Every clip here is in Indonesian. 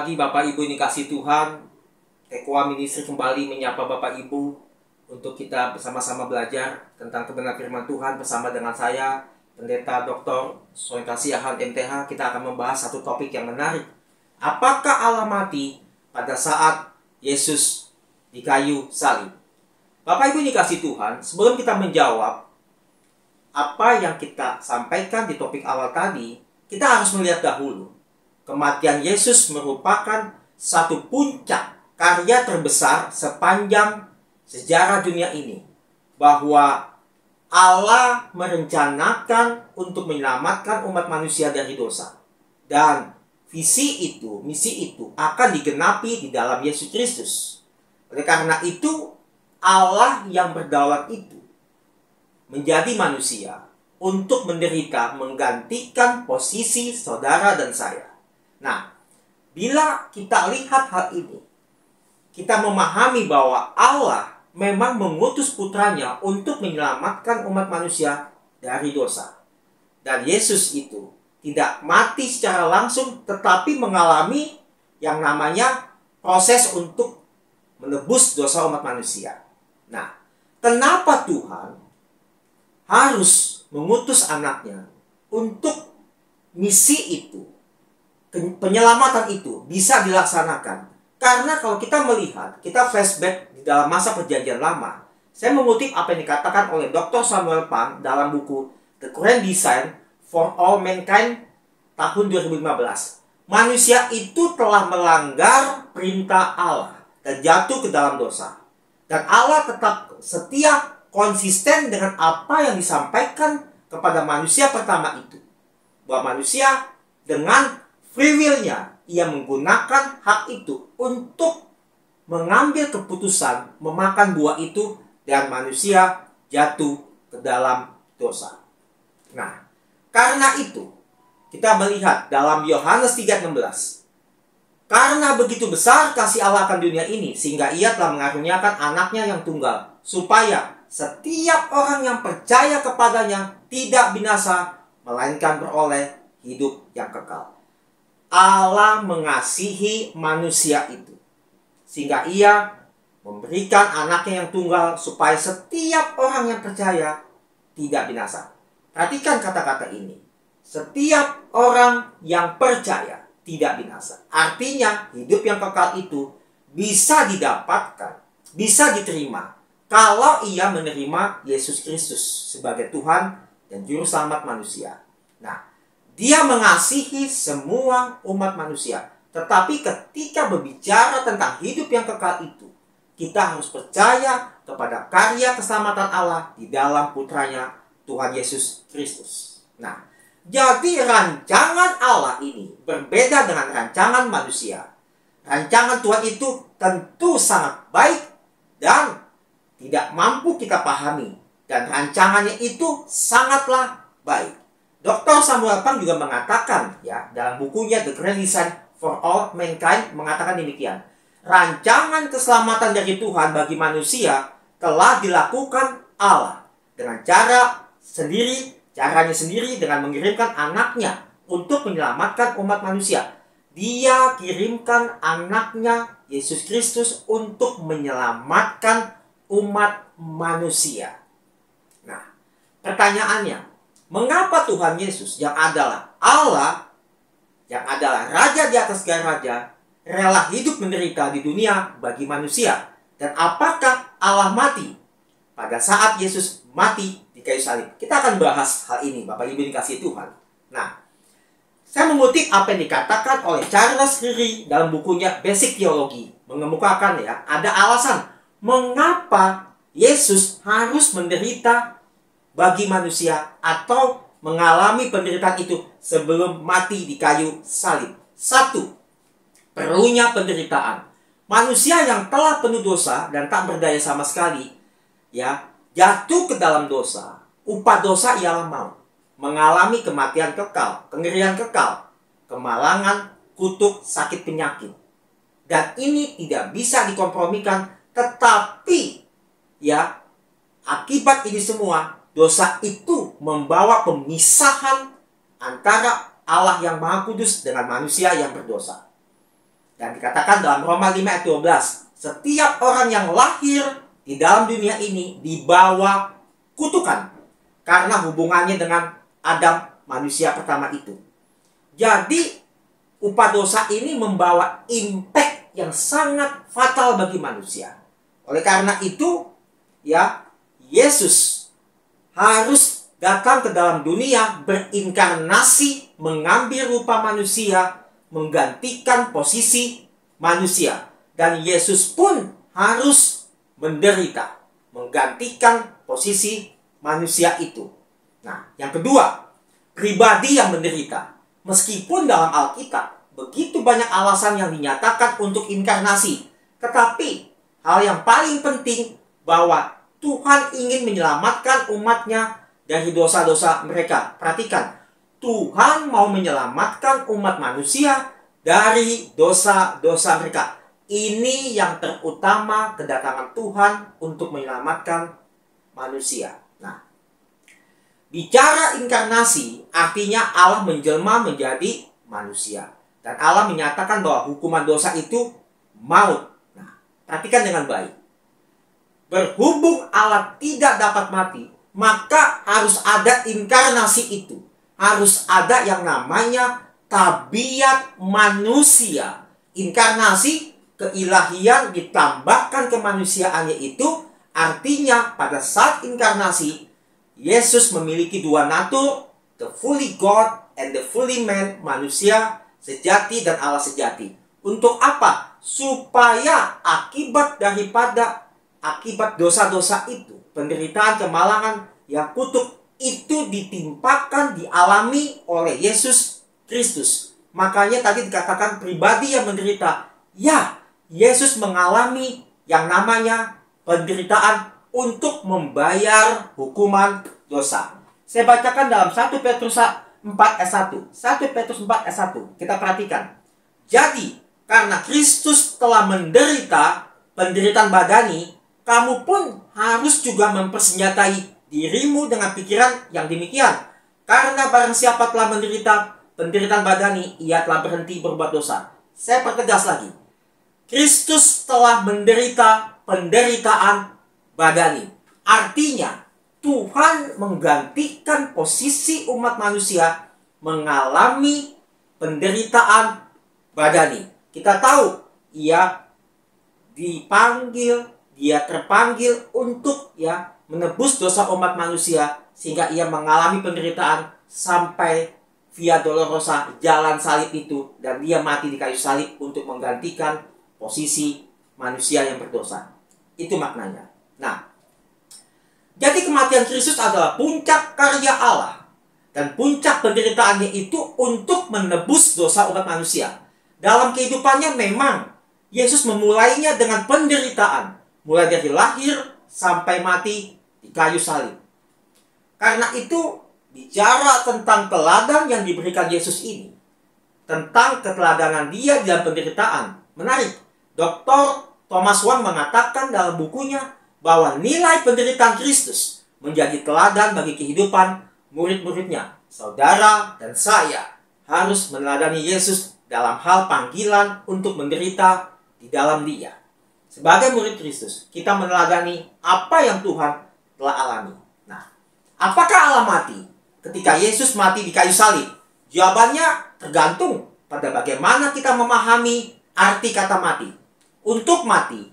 pagi Bapak Ibu yang dikasih Tuhan. Tekwa Ministry kembali menyapa Bapak Ibu untuk kita bersama-sama belajar tentang kebenaran firman Tuhan bersama dengan saya, Pendeta Dr. Soentasi Ahad MTH. Kita akan membahas satu topik yang menarik. Apakah Allah mati pada saat Yesus di kayu salib? Bapak Ibu yang dikasih Tuhan, sebelum kita menjawab apa yang kita sampaikan di topik awal tadi, kita harus melihat dahulu. Kematian Yesus merupakan satu puncak karya terbesar sepanjang sejarah dunia ini. Bahwa Allah merencanakan untuk menyelamatkan umat manusia dari dosa. Dan misi itu akan digenapi di dalam Yesus Kristus. Oleh karena itu, Allah yang berdaulat itu menjadi manusia untuk menderita menggantikan posisi saudara dan saya. Nah, bila kita lihat hal ini, kita memahami bahwa Allah memang mengutus putranya untuk menyelamatkan umat manusia dari dosa. Dan Yesus itu tidak mati secara langsung, tetapi mengalami yang namanya proses untuk menebus dosa umat manusia. Nah, kenapa Tuhan harus mengutus anaknya untuk misi itu, penyelamatan itu bisa dilaksanakan? Karena kalau kita melihat, kita flashback di dalam masa perjanjian lama. Saya mengutip apa yang dikatakan oleh Dr. Samuel Pang dalam buku The Grand Design for All Mankind tahun 2015. Manusia itu telah melanggar perintah Allah dan jatuh ke dalam dosa. Dan Allah tetap setia, konsisten dengan apa yang disampaikan kepada manusia pertama itu. Bahwa manusia dengan free will-nya, ia menggunakan hak itu untuk mengambil keputusan memakan buah itu, dan manusia jatuh ke dalam dosa. Nah, karena itu kita melihat dalam Yohanes 3:16, karena begitu besar kasih Allah akan dunia ini, sehingga ia telah mengaruniakan anaknya yang tunggal, supaya setiap orang yang percaya kepadanya tidak binasa, melainkan beroleh hidup yang kekal. Allah mengasihi manusia itu, sehingga ia memberikan anaknya yang tunggal supaya setiap orang yang percaya tidak binasa. Perhatikan kata-kata ini. Setiap orang yang percaya tidak binasa. Artinya hidup yang kekal itu bisa didapatkan, bisa diterima kalau ia menerima Yesus Kristus sebagai Tuhan dan Juru Selamat manusia. Nah, Dia mengasihi semua umat manusia. Tetapi ketika berbicara tentang hidup yang kekal itu, kita harus percaya kepada karya keselamatan Allah di dalam putranya Tuhan Yesus Kristus. Nah, jadi rancangan Allah ini berbeda dengan rancangan manusia. Rancangan Tuhan itu tentu sangat baik dan tidak mampu kita pahami. Dan rancangannya itu sangatlah baik. Dr. Samuel Pang juga mengatakan dalam bukunya The Grand Design for All Mankind mengatakan demikian. Rancangan keselamatan dari Tuhan bagi manusia telah dilakukan Allah dengan caranya sendiri dengan mengirimkan anaknya untuk menyelamatkan umat manusia. Dia kirimkan anaknya Yesus Kristus untuk menyelamatkan umat manusia. Nah, pertanyaannya, mengapa Tuhan Yesus yang adalah Allah, yang adalah Raja di atas segala raja, rela hidup menderita di dunia bagi manusia? Dan apakah Allah mati pada saat Yesus mati di kayu salib? Kita akan bahas hal ini, Bapak Ibu dikasih Tuhan. Nah, saya mengutip apa yang dikatakan oleh Charles Riri dalam bukunya Basic Theology. Mengemukakan ada alasan mengapa Yesus harus menderita bagi manusia atau mengalami penderitaan itu sebelum mati di kayu salib. 1. Perlunya penderitaan. Manusia yang telah penuh dosa dan tak berdaya sama sekali, jatuh ke dalam dosa. Upah dosa ialah maut. Mengalami kematian kekal, kengerian kekal, kemalangan, kutuk, sakit penyakit. Dan ini tidak bisa dikompromikan, tetapi akibat ini semua, dosa itu membawa pemisahan antara Allah yang Maha Kudus dengan manusia yang berdosa. Dan dikatakan dalam Roma 5 ayat 12, setiap orang yang lahir di dalam dunia ini dibawa kutukan karena hubungannya dengan Adam, manusia pertama itu. Jadi upah dosa ini membawa impact yang sangat fatal bagi manusia. Oleh karena itu, ya, Yesus harus datang ke dalam dunia, berinkarnasi, mengambil rupa manusia, menggantikan posisi manusia. Dan Yesus pun harus menderita, menggantikan posisi manusia itu. Nah, yang kedua, pribadi yang menderita. Meskipun dalam Alkitab begitu banyak alasan yang dinyatakan untuk inkarnasi, tetapi hal yang paling penting bahwa Tuhan ingin menyelamatkan umatnya dari dosa-dosa mereka. Perhatikan, Tuhan mau menyelamatkan umat manusia dari dosa-dosa mereka. Ini yang terutama kedatangan Tuhan untuk menyelamatkan manusia. Nah, bicara inkarnasi artinya Allah menjelma menjadi manusia. Dan Allah menyatakan bahwa hukuman dosa itu maut. Nah, perhatikan dengan baik. Berhubung Allah tidak dapat mati, maka harus ada inkarnasi itu. Harus ada yang namanya tabiat manusia. Inkarnasi, keilahian ditambahkan kemanusiaannya itu, artinya pada saat inkarnasi, Yesus memiliki dua natur, the fully God and the fully man, manusia sejati dan Allah sejati. Untuk apa? Supaya akibat dosa-dosa itu, penderitaan, kemalangan, yang kutuk, itu ditimpakan, dialami oleh Yesus Kristus. Makanya tadi dikatakan pribadi yang menderita. Ya, Yesus mengalami yang namanya penderitaan untuk membayar hukuman dosa. Saya bacakan dalam 1 Petrus 4 ayat 1. 1 Petrus 4 ayat 1. Kita perhatikan. Jadi, karena Kristus telah menderita penderitaan badani, kamu pun harus juga mempersenjatai dirimu dengan pikiran yang demikian. Karena barang siapa telah menderita penderitaan badani, ia telah berhenti berbuat dosa. Saya pertegas lagi. Kristus telah menderita penderitaan badani. Artinya, Tuhan menggantikan posisi umat manusia mengalami penderitaan badani. Kita tahu, ia terpanggil untuk menebus dosa umat manusia, sehingga ia mengalami penderitaan sampai via dolorosa, jalan salib itu, dan dia mati di kayu salib untuk menggantikan posisi manusia yang berdosa. Itu maknanya. Nah, jadi kematian Kristus adalah puncak karya Allah, dan puncak penderitaannya itu untuk menebus dosa umat manusia. Dalam kehidupannya memang Yesus memulainya dengan penderitaan, mulai dari lahir sampai mati di kayu salib. Karena itu, bicara tentang teladan yang diberikan Yesus ini, tentang keteladanan dia dalam penderitaan, menarik. Dr. Thomas Wang mengatakan dalam bukunya bahwa nilai penderitaan Kristus menjadi teladan bagi kehidupan murid-muridnya. Saudara dan saya harus meneladani Yesus dalam hal panggilan untuk menderita di dalam dia. Sebagai murid Kristus, kita meneladani apa yang Tuhan telah alami. Nah, apakah Allah mati ketika Yesus mati di kayu salib? Jawabannya tergantung pada bagaimana kita memahami arti kata mati. Untuk mati,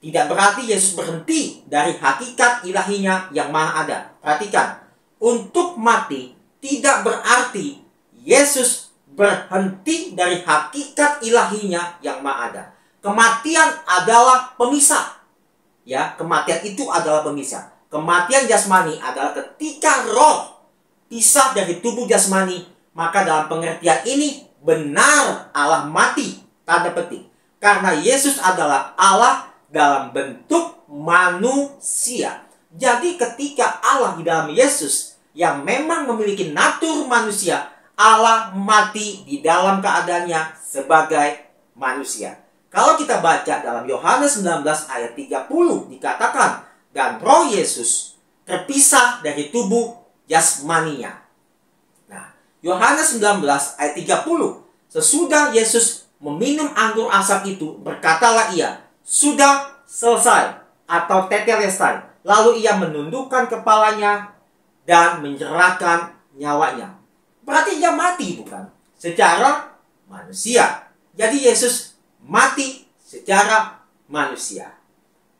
tidak berarti Yesus berhenti dari hakikat ilahinya yang maha ada. Perhatikan, untuk mati tidak berarti Yesus berhenti dari hakikat ilahinya yang maha ada. Kematian adalah pemisah. Ya, kematian itu adalah pemisah. Kematian jasmani adalah ketika roh pisah dari tubuh jasmani. Maka dalam pengertian ini benar Allah mati, tanda petik. Karena Yesus adalah Allah dalam bentuk manusia. Jadi ketika Allah di dalam Yesus yang memang memiliki natur manusia, Allah mati di dalam keadaannya sebagai manusia. Kalau kita baca dalam Yohanes 19 ayat 30 dikatakan, dan roh Yesus terpisah dari tubuh jasmaninya. Nah, Yohanes 19 ayat 30, sesudah Yesus meminum anggur asam itu, berkatalah ia, "Sudah selesai," atau tetelestai. Lalu ia menundukkan kepalanya dan menyerahkan nyawanya. Berarti ia mati, bukan? Secara manusia. Jadi Yesus mati secara manusia.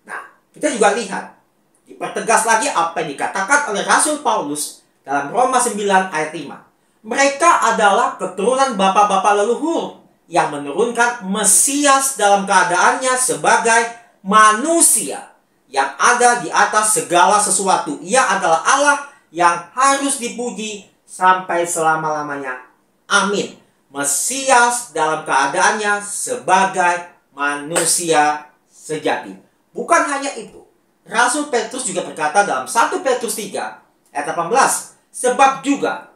Nah, kita juga lihat, dipertegas lagi apa yang dikatakan oleh Rasul Paulus dalam Roma 9 ayat 5. Mereka adalah keturunan bapak-bapak leluhur yang menurunkan Mesias dalam keadaannya sebagai manusia yang ada di atas segala sesuatu. Ia adalah Allah yang harus dipuji sampai selama-lamanya. Amin. Mesias dalam keadaannya sebagai manusia sejati. Bukan hanya itu. Rasul Petrus juga berkata dalam 1 Petrus 3 ayat 18. Sebab juga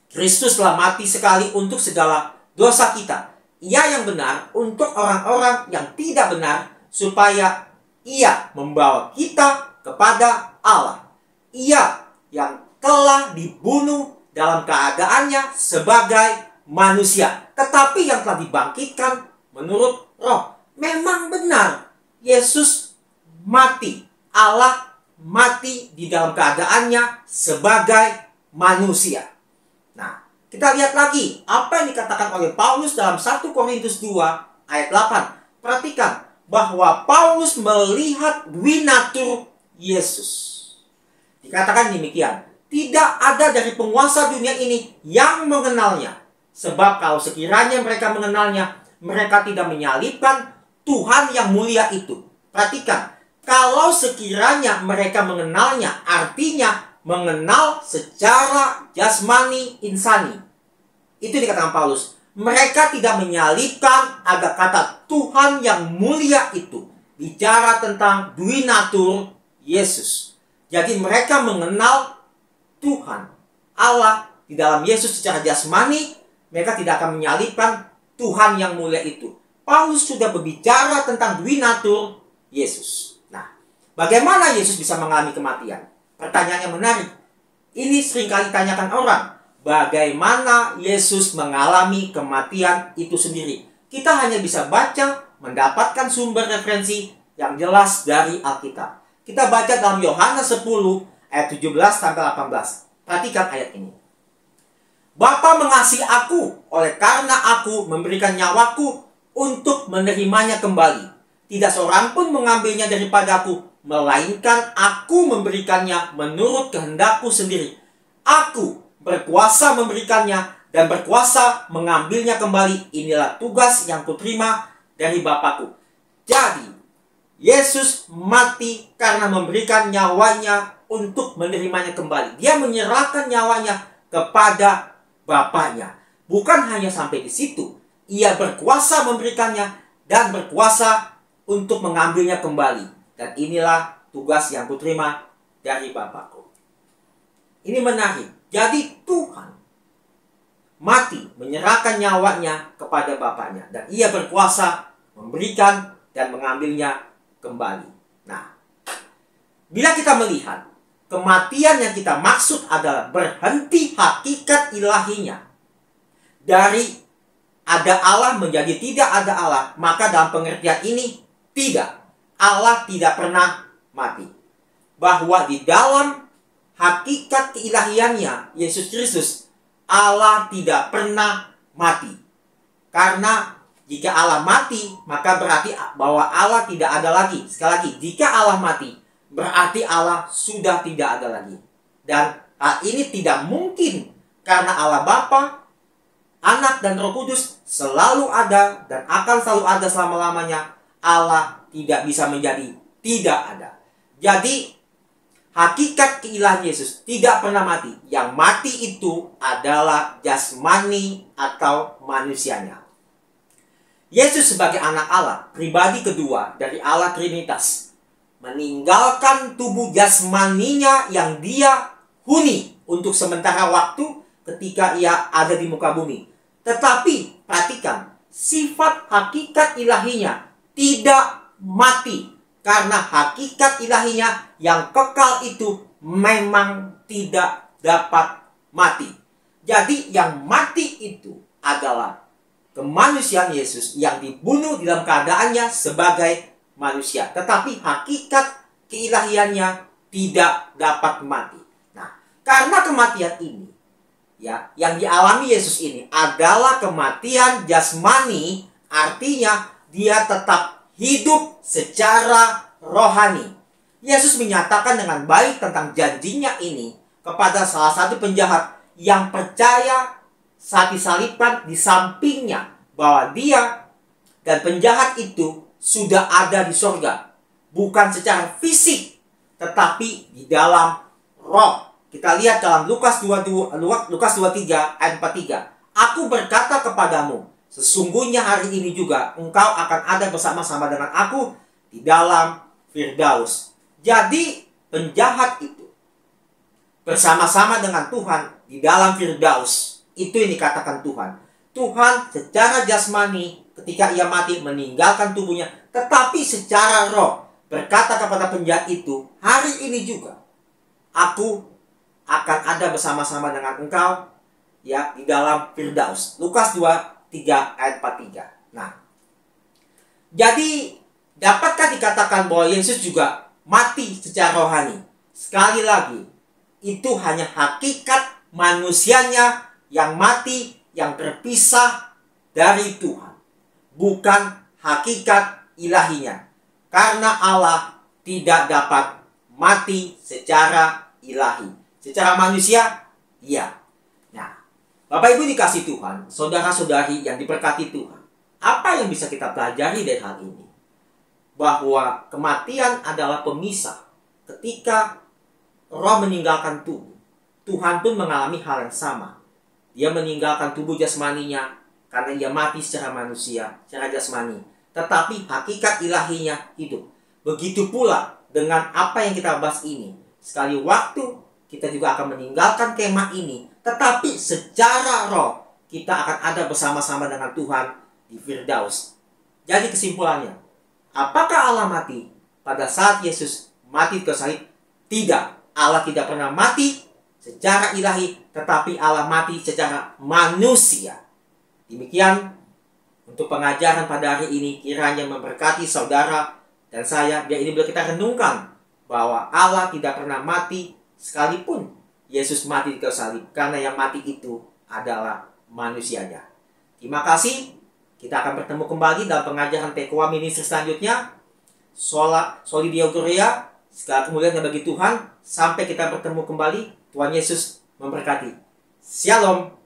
Kristus telah mati sekali untuk segala dosa kita. Ia yang benar untuk orang-orang yang tidak benar, supaya ia membawa kita kepada Allah. Ia yang telah dibunuh dalam keadaannya sebagai manusia, tetapi yang telah dibangkitkan menurut roh. Memang benar, Yesus mati. Allah mati di dalam keadaannya sebagai manusia. Nah, kita lihat lagi apa yang dikatakan oleh Paulus dalam 1 Korintus 2 ayat 8. Perhatikan bahwa Paulus melihat winatur Yesus. Dikatakan demikian, tidak ada dari penguasa dunia ini yang mengenalnya. Sebab kalau sekiranya mereka mengenalnya, mereka tidak menyalibkan Tuhan yang mulia itu. Perhatikan, kalau sekiranya mereka mengenalnya, artinya mengenal secara jasmani insani. Itu dikatakan Paulus. Mereka tidak menyalibkan ada kata Tuhan yang mulia itu. Bicara tentang duinatur Yesus. Jadi mereka mengenal Tuhan, Allah di dalam Yesus secara jasmani. Mereka tidak akan menyalibkan Tuhan yang mulia itu. Paulus sudah berbicara tentang duinatur Yesus. Nah, bagaimana Yesus bisa mengalami kematian? Pertanyaan yang menarik. Ini seringkali ditanyakan orang. Bagaimana Yesus mengalami kematian itu sendiri? Kita hanya bisa baca, mendapatkan sumber referensi yang jelas dari Alkitab. Kita baca dalam Yohanes 10 ayat 17 sampai 18. Perhatikan ayat ini. Bapa mengasihi aku, oleh karena aku memberikan nyawaku untuk menerimanya kembali. Tidak seorang pun mengambilnya daripadaku, melainkan aku memberikannya menurut kehendakku sendiri. Aku berkuasa memberikannya dan berkuasa mengambilnya kembali. Inilah tugas yang kuterima dari Bapakku. Jadi, Yesus mati karena memberikan nyawanya untuk menerimanya kembali. Dia menyerahkan nyawanya kepada Bapaknya. Bukan hanya sampai di situ. Ia berkuasa memberikannya dan berkuasa untuk mengambilnya kembali. Dan inilah tugas yang kuterima dari Bapakku. Ini menarik. Jadi Tuhan mati menyerahkan nyawanya kepada Bapaknya. Dan ia berkuasa memberikan dan mengambilnya kembali. Nah, bila kita melihat kematian yang kita maksud adalah berhenti hakikat ilahinya. Dari ada Allah menjadi tidak ada Allah. Maka dalam pengertian ini tidak. Allah tidak pernah mati. Bahwa di dalam hakikat keilahiannya Yesus Kristus, Allah tidak pernah mati. Karena jika Allah mati, maka berarti bahwa Allah tidak ada lagi. Sekali lagi, jika Allah mati, berarti Allah sudah tidak ada lagi. Dan hal ini tidak mungkin karena Allah Bapa, Anak dan Roh Kudus selalu ada dan akan selalu ada selama-lamanya. Allah tidak bisa menjadi tidak ada. Jadi hakikat keilahian Yesus tidak pernah mati. Yang mati itu adalah jasmani atau manusianya. Yesus sebagai anak Allah, pribadi kedua dari Allah Trinitas, meninggalkan tubuh jasmaninya yang dia huni untuk sementara waktu ketika ia ada di muka bumi. Tetapi perhatikan, sifat hakikat ilahinya tidak mati. Karena hakikat ilahinya yang kekal itu memang tidak dapat mati. Jadi yang mati itu adalah kemanusiaan Yesus yang dibunuh dalam keadaannya sebagai manusia. Tetapi hakikat keilahiannya tidak dapat mati. Nah, karena kematian ini, ya, yang dialami Yesus ini adalah kematian jasmani, artinya dia tetap hidup secara rohani. Yesus menyatakan dengan baik tentang janjinya ini kepada salah satu penjahat yang percaya saat disalibkan di sampingnya, bahwa dia dan penjahat itu sudah ada di surga, bukan secara fisik, tetapi di dalam roh. Kita lihat dalam Lukas 23 ayat 43. Aku berkata kepadamu, sesungguhnya hari ini juga engkau akan ada bersama-sama dengan aku di dalam Firdaus. Jadi penjahat itu bersama-sama dengan Tuhan di dalam Firdaus. Itu yang dikatakan Tuhan. Tuhan secara jasmani ketika ia mati meninggalkan tubuhnya, tetapi secara roh berkata kepada penjahat itu, hari ini juga aku akan ada bersama-sama dengan engkau, ya, di dalam Firdaus. Lukas 23 ayat 43. Nah, jadi dapatkah dikatakan bahwa Yesus juga mati secara rohani? Sekali lagi, itu hanya hakikat manusianya yang mati, yang terpisah dari Tuhan, bukan hakikat ilahinya. Karena Allah tidak dapat mati secara ilahi. Secara manusia, iya. Nah, Bapak Ibu dikasih Tuhan, saudara-saudari yang diberkati Tuhan, apa yang bisa kita pelajari dari hal ini? Bahwa kematian adalah pemisah. Ketika roh meninggalkan tubuh, Tuhan pun mengalami hal yang sama. Dia meninggalkan tubuh jasmaninya karena ia mati secara manusia, secara jasmani. Tetapi hakikat ilahinya hidup. Begitu pula dengan apa yang kita bahas ini. Sekali waktu kita juga akan meninggalkan kemah ini, tetapi secara roh kita akan ada bersama-sama dengan Tuhan di Firdaus. Jadi kesimpulannya, apakah Allah mati pada saat Yesus mati di kayu salib? Tidak. Allah tidak pernah mati secara ilahi, tetapi Allah mati secara manusia. Demikian untuk pengajaran pada hari ini, kiranya memberkati saudara dan saya, biar ini boleh kita renungkan bahwa Allah tidak pernah mati sekalipun Yesus mati di kayu salib, karena yang mati itu adalah manusianya. Terima kasih. Kita akan bertemu kembali dalam pengajaran Tekoa Ministry selanjutnya. Soli Deo Gloria, segala kemuliaan bagi Tuhan. Sampai kita bertemu kembali. Tuhan Yesus memberkati. Shalom.